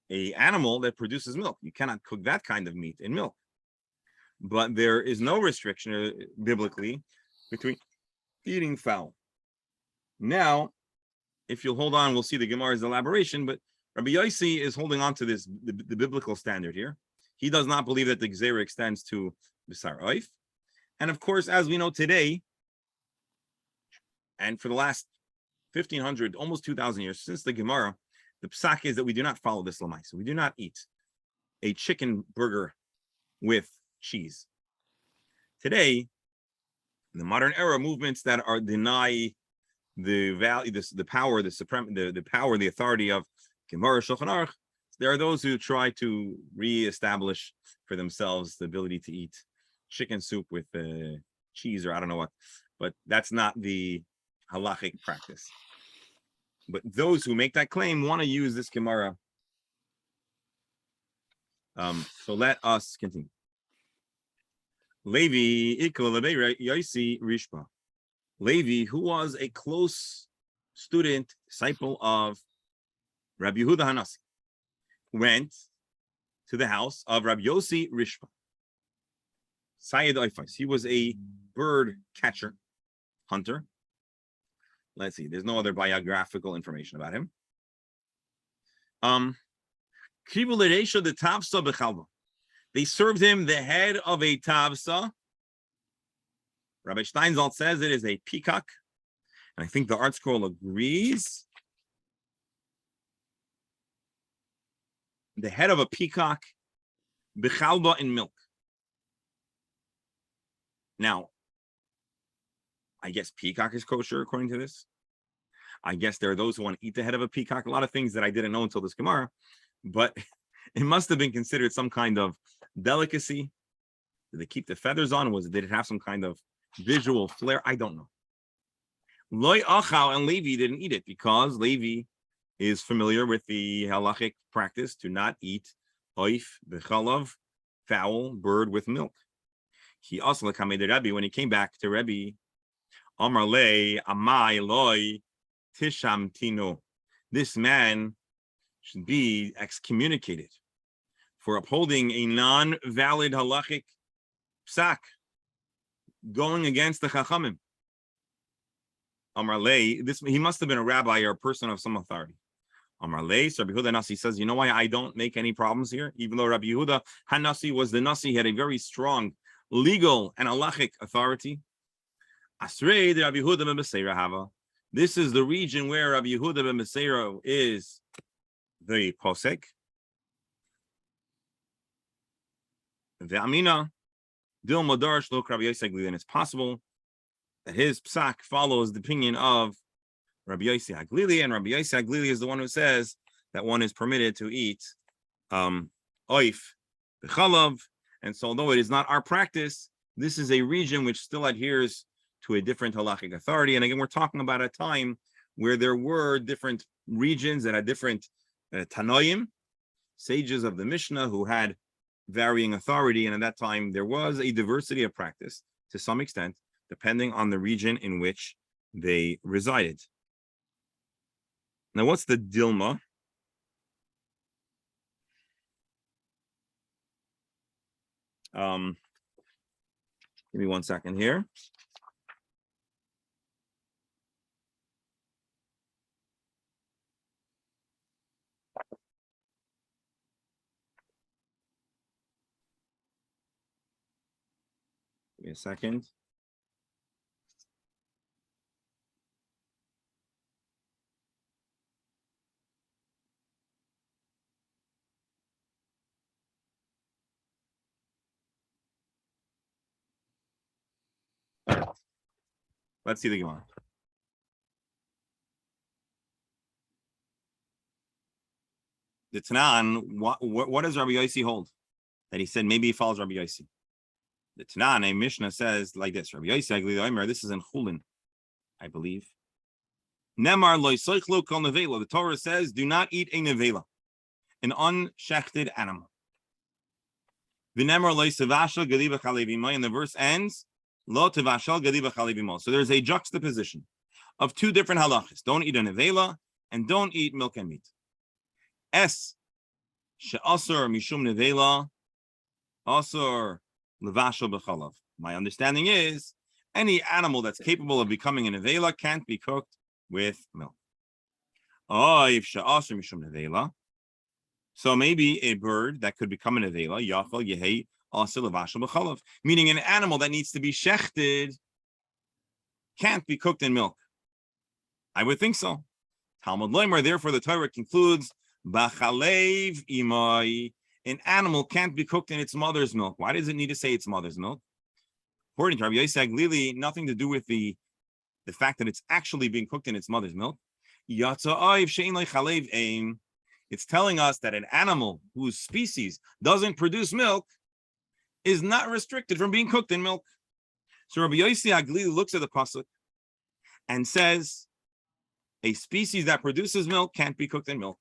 an animal that produces milk. You cannot cook that kind of meat in milk. But there is no restriction biblically between eating fowl. Now, if you'll hold on, we'll see the Gemara's elaboration, but Rabbi Yossi is holding on to this, the biblical standard here. He does not believe that the Gzeira extends to B'sar Oif. And of course, as we know today, and for the last 1,500, almost 2,000 years, since the Gemara, the psak is that we do not follow this lamai. So we do not eat a chicken burger with cheese. Today, in the modern era, movements that are deny the value, the power, the authority of Gemara Shulchan Aruch, there are those who try to reestablish for themselves the ability to eat chicken soup with cheese, or I don't know what, but that's not the halachic practice. But those who make that claim want to use this Gemara. So let us continue. Levi, Levi, who was a close student, disciple of Rabbi Yehuda Hanasi, went to the house of Rabbi Yossi Rishpa. Sayed Oifais. He was a bird catcher, hunter. Let's see, there's no other biographical information about him. They served him the head of a tavsa. Rabbi Steinsaltz says it is a peacock, and I think the art scroll agrees. The head of a peacock, bichalba in milk. Now, I guess peacock is kosher according to this. I guess there are those who want to eat the head of a peacock. A lot of things that I didn't know until this Gemara, but it must have been considered some kind of delicacy. Did they keep the feathers on? Did it have some kind of visual flair? I don't know. Loi Achau and Levi didn't eat it because Levi is familiar with the halachic practice to not eat oif, bechalav, fowl, bird with milk. He also the Rebbe when he came back to Rebbe, Amar le amai loi tisham tino. This man should be excommunicated for upholding a non-valid halachic psak, going against the chachamim. Amar le, he must have been a rabbi or a person of some authority. Amar le, so Rabbi Yehuda Nasi says, you know why I don't make any problems here? Even though Rabbi Yehuda Hanasi was the Nasi, he had a very strong legal and halachic authority. Asrei de Rabbi Yehuda ben Beseira Hava. This is the region where Rabbi Yehuda ben Beseira is the posek. The Amina Dil Madar Shlok Rabbi Yosef Haglili, and it's possible that his psak follows the opinion of Rabbi Yosef Haglili, and Rabbi Yosef Haglili is the one who says that one is permitted to eat oif, the chalav. And so, although it is not our practice, this is a region which still adheres to a different halachic authority. And again, we're talking about a time where there were different regions that had different tanoim, sages of the Mishnah who had varying authority. And at that time, there was a diversity of practice to some extent, depending on the region in which they resided. Now, what's the Dilma? Give me 1 second here. Give me a second. Let's see the Gemara. The Tanan, what does Rabbi Yossi hold? That he said maybe he follows Rabbi Yossi. The Tanan, a Mishnah says like this: Rabbi Yossi, this is in Chulin, I believe. Nemar lo yisoichlo kol nevela. The Torah says, do not eat a nevela, an unshechted animal. V'nemar lo yisavashel gadiva chalevimai, and the verse ends, lo tevashel gadiva chalevimai. So there's a juxtaposition of two different halachas. Don't eat a nevela and don't eat milk and meat. Es she'asur mishum nevela, asur levashel b'chalav. My understanding is any animal that's capable of becoming a nevela can't be cooked with milk. Oh, if she'asur mishum nevela, so maybe a bird that could become a nevela, yachal yehei asur levashel b'chalav, meaning an animal that needs to be shechted can't be cooked in milk. I would think so. Talmud Loimer, therefore the Torah concludes, B'chalev imai, an animal can't be cooked in its mother's milk. Why does it need to say its mother's milk? According to Rabbi Yosef Haglili, nothing to do with the fact that it's actually being cooked in its mother's milk. It's telling us that an animal whose species doesn't produce milk is not restricted from being cooked in milk. So Rabbi Yosef Haglili looks at the pasuk and says, a species that produces milk can't be cooked in milk.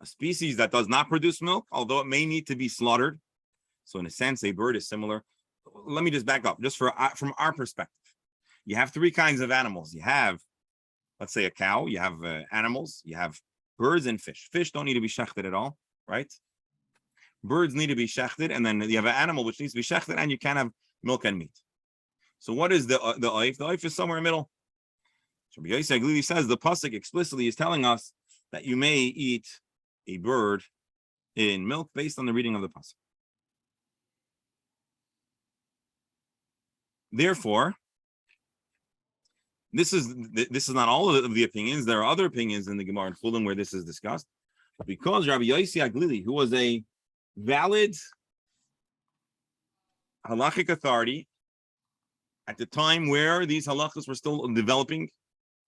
A species that does not produce milk, although it may need to be slaughtered. So in a sense, a bird is similar. Let me just back up, just from our perspective. You have three kinds of animals. You have, let's say, a cow. You have animals. You have birds and fish. Fish don't need to be shechted at all, right? Birds need to be shechted, and then you have an animal which needs to be shechted, and you can't have milk and meat. So what is the oif? The oif is somewhere in the middle. So Rabbi Yosef Haglili says the pasuk explicitly is telling us that you may eat a bird in milk based on the reading of the pasuk. Therefore, this is not all of the opinions. There are other opinions in the Gemara and Chulin where this is discussed. Because Rabbi Yosef Haglili, who was a valid halachic authority at the time where these halachas were still developing.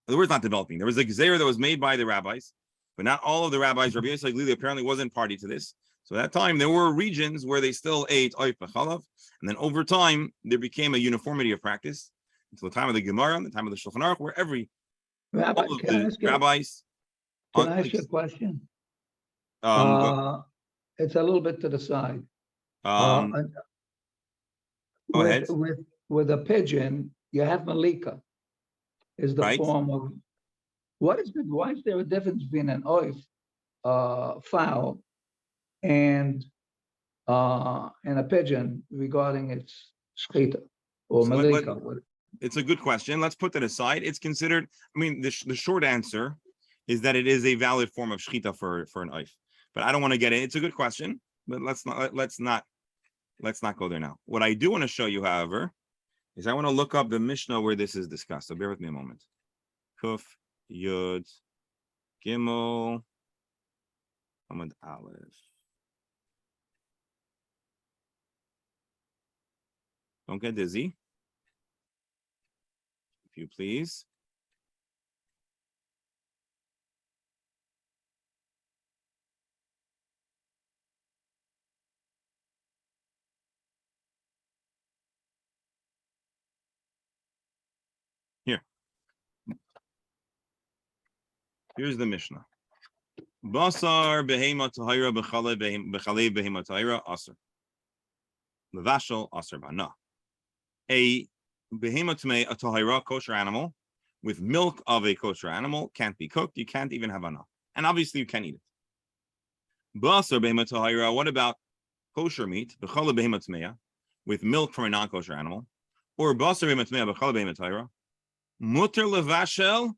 The word's not developing. There was a gzeira that was made by the rabbis, but not all of the rabbis. Rabbi Yosef Glili apparently wasn't party to this. So at that time, there were regions where they still ate oif b'chalav, and then over time, there became a uniformity of practice until the time of the Gemara, and the time of the Shulchan Aruch, where Rabbi, all of can I the ask you, rabbis. can I ask you a question? It's a little bit to the side. Go ahead. With a pigeon, you have malika, is the Right. form of, why is there a difference between an oif fowl and a pigeon regarding its shchita or So malika? It's a good question. Let's put that aside. It's considered, I mean, the short answer is that it is a valid form of shchita for an oif. But I don't want to get it. It's a good question, but let's not go there now. What I do want to show you, however, is I want to look up the Mishnah where this is discussed. So bear with me a moment. Kuf Yud Gimel Amud Aleph. Don't get dizzy, if you please. Here's the Mishnah. Basar behema tahira b'chalev behema tahira aser. Levashel aser bana. A behema tamei, a tahira, kosher animal, with milk of a kosher animal can't be cooked. You can't even have ana, and obviously you can't eat it. Basar behema tahira. What about kosher meat? B'chalev behema tamei, with milk from a non-kosher animal, or basar behema tamei b'chalev behema tahira. Muter levashel.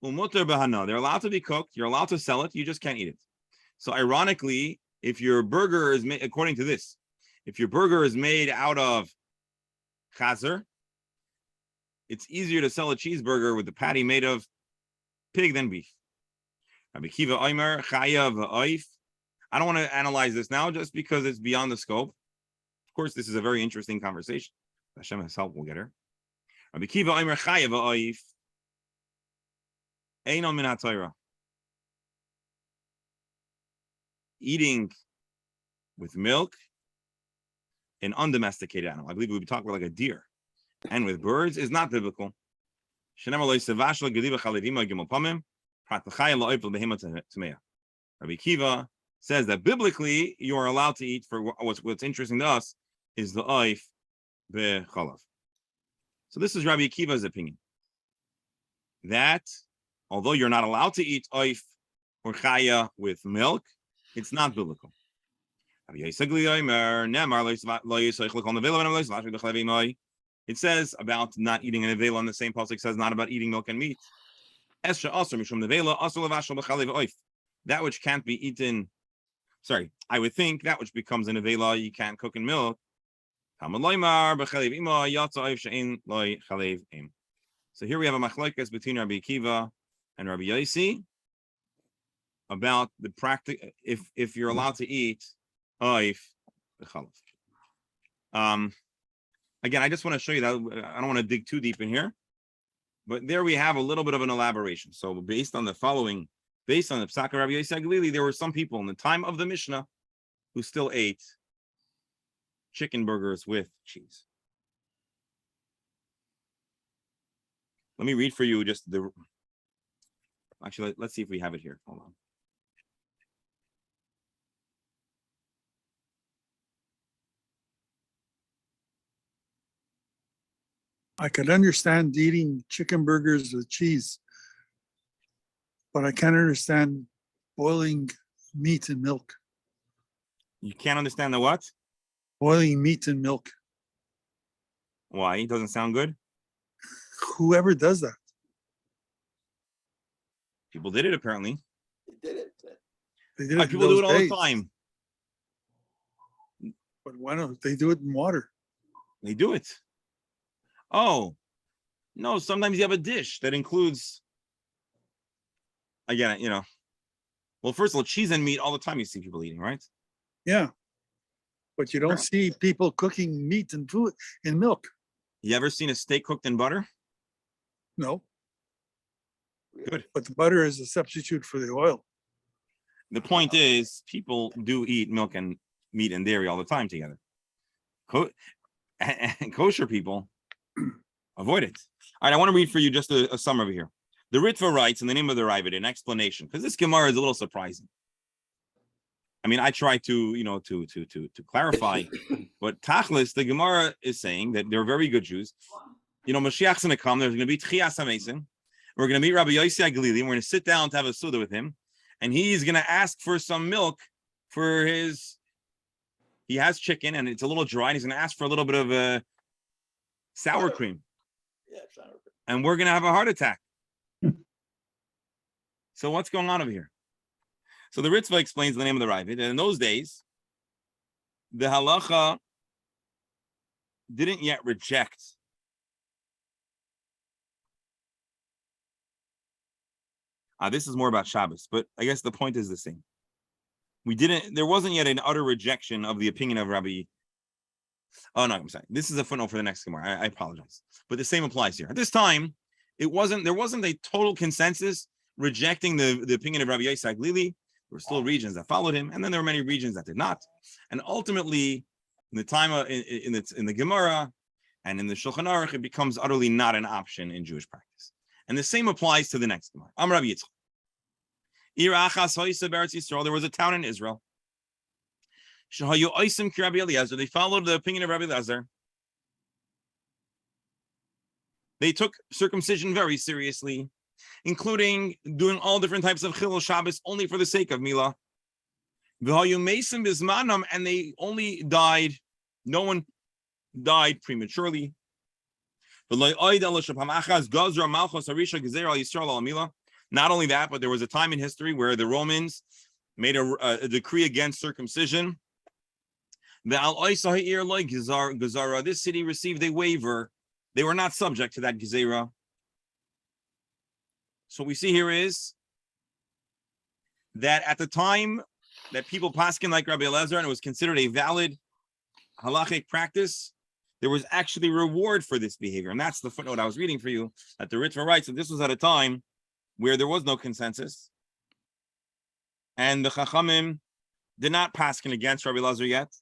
They're allowed to be cooked. You're allowed to sell it. You just can't eat it. So ironically, if your burger is made, according to this, if your burger is made out of chazer, it's easier to sell a cheeseburger with the patty made of pig than beef. Rabbi Kiva Omer, Chaya v'oif. I don't want to analyze this now just because it's beyond the scope. Of course, this is a very interesting conversation. Hashem has help, we'll get her. Rabbi Kiva Omer, Chaya v'oif. Einon min haTorah. Eating with milk an undomesticated animal. I believe we would talk about like a deer. And with birds is not biblical. Rabbi Kiva says that biblically you are allowed to eat, for what's interesting to us is the oif b'chalav. So this is Rabbi Kiva's opinion, that although you're not allowed to eat oif or chaya with milk, it's not biblical. It says about not eating an avela, and the same pasuk says not about eating milk and meat. That which can't be eaten, I would think that which becomes an avela you can't cook in milk. So here we have a machlokes between Rabbi Akiva and Rabbi Yossi about the practice, if you're allowed to eat oif b'chalav. Again, I just want to show you that I don't want to dig too deep in here, but there we have a little bit of an elaboration. So based on the Psaka Rabbi Yossi Glili, there were some people in the time of the Mishnah who still ate chicken burgers with cheese. Let me read for you just the. Actually, let's see if we have it here. Hold on. I could understand eating chicken burgers with cheese, but I can't understand boiling meat in milk. You can't understand the what? Boiling meat in milk. Why? It doesn't sound good? Whoever does that. People did it, apparently. They did it. They did it in People do those it all days. the time. But why don't they do it in water? They do it. Oh, no, sometimes you have a dish that includes, again, well, first of all, cheese and meat all the time you see people eating, right? Yeah. But you don't see people cooking meat and food in milk. You ever seen a steak cooked in butter? No, Good. but the butter is a substitute for the oil. The point is, people do eat milk and meat and dairy all the time together. And kosher people avoid it. All right, I want to read for you just a summary here. The Ritva writes in the name of the Ravid an explanation, because this Gemara is a little surprising. I mean, I try to clarify, but Tachlis, the Gemara is saying that they're very good Jews. Mashiach's going to come. There's going to be Tchias HaMesim. We're going to meet Rabbi Yossi HaGalili, and we're going to sit down to have a Suda with him, and he's going to ask for some milk for his. He has chicken, and it's a little dry, and he's going to ask for a little bit of sour cream. Yeah, sour cream. And we're going to have a heart attack. So what's going on over here? So the Ritva explains the name of the Ravid, and in those days, the halacha didn't yet reject this is more about Shabbos, but I guess the point is the same. There wasn't yet an utter rejection of the opinion of Rabbi. Oh, no, I'm sorry. This is a footnote for the next Gemara. I apologize. But the same applies here. At this time, there wasn't a total consensus rejecting the opinion of Rabbi Yossi HaGalili. There were still regions that followed him, and then there were many regions that did not. And ultimately, in the time in the Gemara and in the Shulchan Aruch, it becomes utterly not an option in Jewish practice. And the same applies to the next Gemara. Am Rabbi Yitzchak. There was a town in Israel. They followed the opinion of Rabbi Eliezer. They took circumcision very seriously, including doing all different types of Chilul Shabbos only for the sake of Mila. And they only died, no one died prematurely. Not only that, but there was a time in history where the Romans made a decree against circumcision. This city received a waiver. They were not subject to that gezerah. So what we see here is that at the time that people paskin like Rabbi Eliezer, and it was considered a valid halachic practice, there was actually reward for this behavior. And that's the footnote I was reading for you, that the Ritva writes that this was at a time where there was no consensus. And the Chachamim did not paskin against Rabbi Eliezer yet.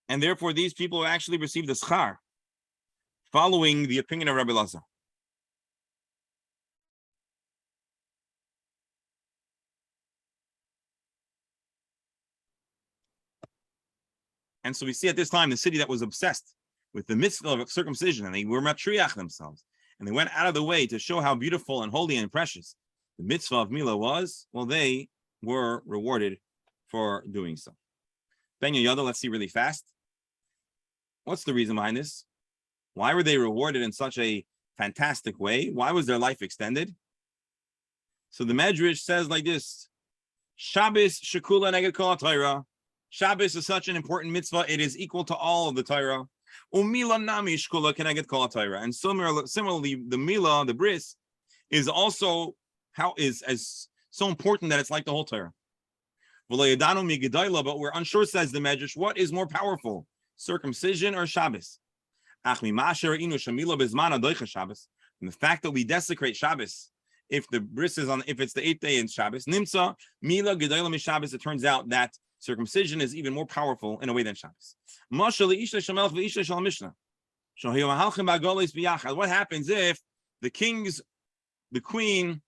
And therefore, these people actually received the schar following the opinion of Rabbi Eliezer. And so we see at this time the city that was obsessed with the mitzvah of circumcision, and they were matriach themselves, and they went out of the way to show how beautiful and holy and precious the mitzvah of Mila was. Well, they were rewarded for doing so. Ben Yoda, let's see really fast. What's the reason behind this? Why were they rewarded in such a fantastic way? Why was their life extended? So the Medrash says like this: Shabbos shekula neged kol haTorah. Shabbos is such an important mitzvah; it is equal to all of the Torah. Umila nami shekula keneged kol haTorah. And similarly, the Mila, the bris, is also as so important that it's like the whole Torah. But we're unsure, says the Medrash, what is more powerful, circumcision or Shabbos? From the fact that we desecrate Shabbos, if the bris is if it's the 8th day in Shabbos, nimsa Mila gedolah mi Shabbos, it turns out that circumcision is even more powerful in a way than Shabbos. What happens if the queen,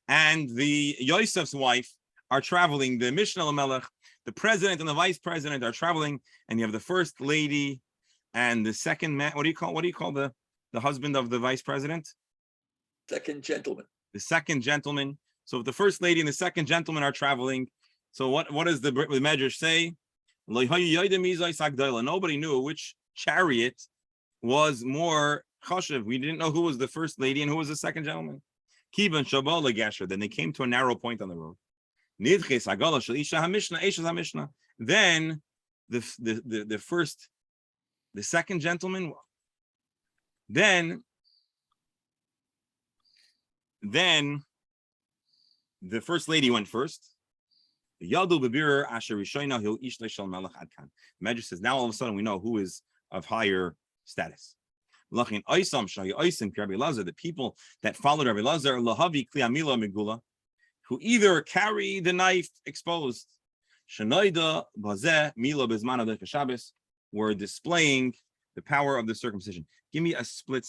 and the Yosef's wife are traveling? The Mishnah Lamelech, the president and the vice president are traveling, and you have the first lady and the second man. What do you call the husband of the vice president? Second gentleman. The second gentleman. So if the first lady and the second gentleman are traveling, so what does the Medrash say? Nobody knew which chariot was more chashiv. We didn't know who was the first lady and who was the second gentleman. Kiban Shabal Lagasher. Then they came to a narrow point on the road. Then the second gentleman. Then the first lady went first. The Medrash says now all of a sudden we know who is of higher status. Lachin Oisam Shahi Oisim Rabbi Lazar, the people that followed Rabbi Lazar, Lahavi Kli Mila Megula, who either carry the knife exposed, Shanoida Bazeh Mila Bezmana de Shabbos, were displaying the power of the circumcision. Give me a split.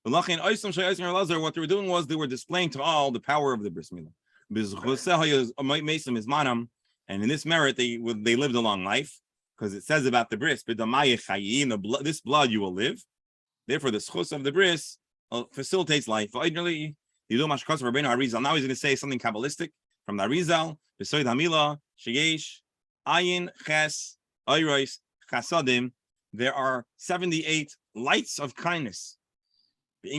What they were doing was they were displaying to all the power of the bris milah. And in this merit, they lived a long life, because it says about the bris, this blood you will live. Therefore, the schus of the bris facilitates life. Now he's going to say something Kabbalistic from the Arizal. Besoid Hamila, Sheyesh, Ayin, Ches, Oyros, Chasadim. There are 78 lights of kindness. But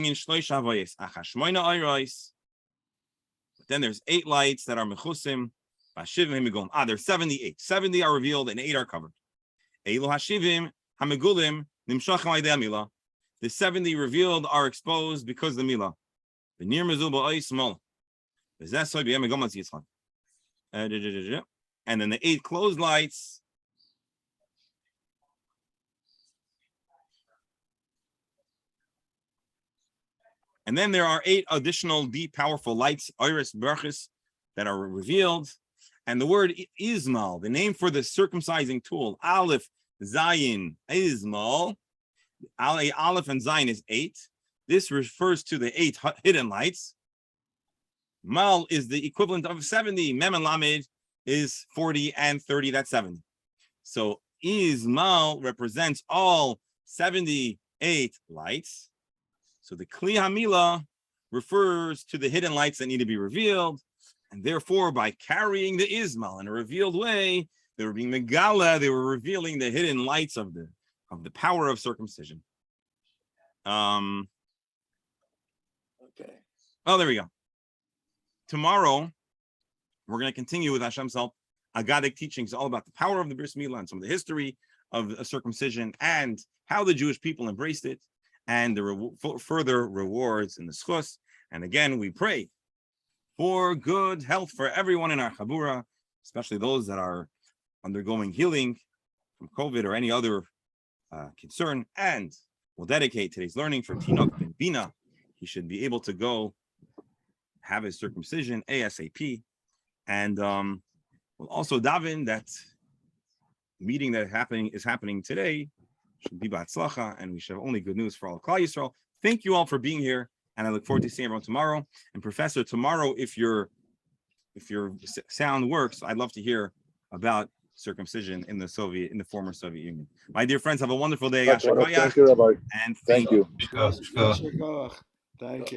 then there's 8 lights that are mechusim. There's 78. 70 are revealed and 8 are covered. The 70 revealed are exposed because of the Mila. And then the 8 closed lights. And then there are 8 additional deep, powerful lights, iris, berchis, that are revealed. And the word Ismal, the name for the circumcising tool, Aleph, Zayin, Ismal. Aleph and Zayin is 8. This refers to the 8 hidden lights. Mal is the equivalent of 70. Mem and Lamed is 40 and 30, that's 70. So Ismal represents all 78 lights. So the Kli HaMila refers to the hidden lights that need to be revealed, and therefore, by carrying the Ismal in a revealed way, they were being Megala, they were revealing the hidden lights of the power of circumcision. Okay. Oh, there we go. Tomorrow, we're going to continue with Hashem's help, Agadic teachings all about the power of the Bris Milah and some of the history of circumcision and how the Jewish people embraced it, and the further rewards in the schus. And again, we pray for good health for everyone in our chabura, especially those that are undergoing healing from COVID or any other concern. And we'll dedicate today's learning for Tinok Ben Bina. He should be able to go have his circumcision ASAP. And we'll also daven that meeting that is happening today should be b'atzlacha, and we should have only good news for all of Klal Yisrael. Thank you all for being here, and I look forward to seeing everyone tomorrow. And Professor, tomorrow, if your sound works, I'd love to hear about circumcision in the former Soviet Union. My dear friends, have a wonderful day. Thank you, Rabbi. And Thank you. Thank you.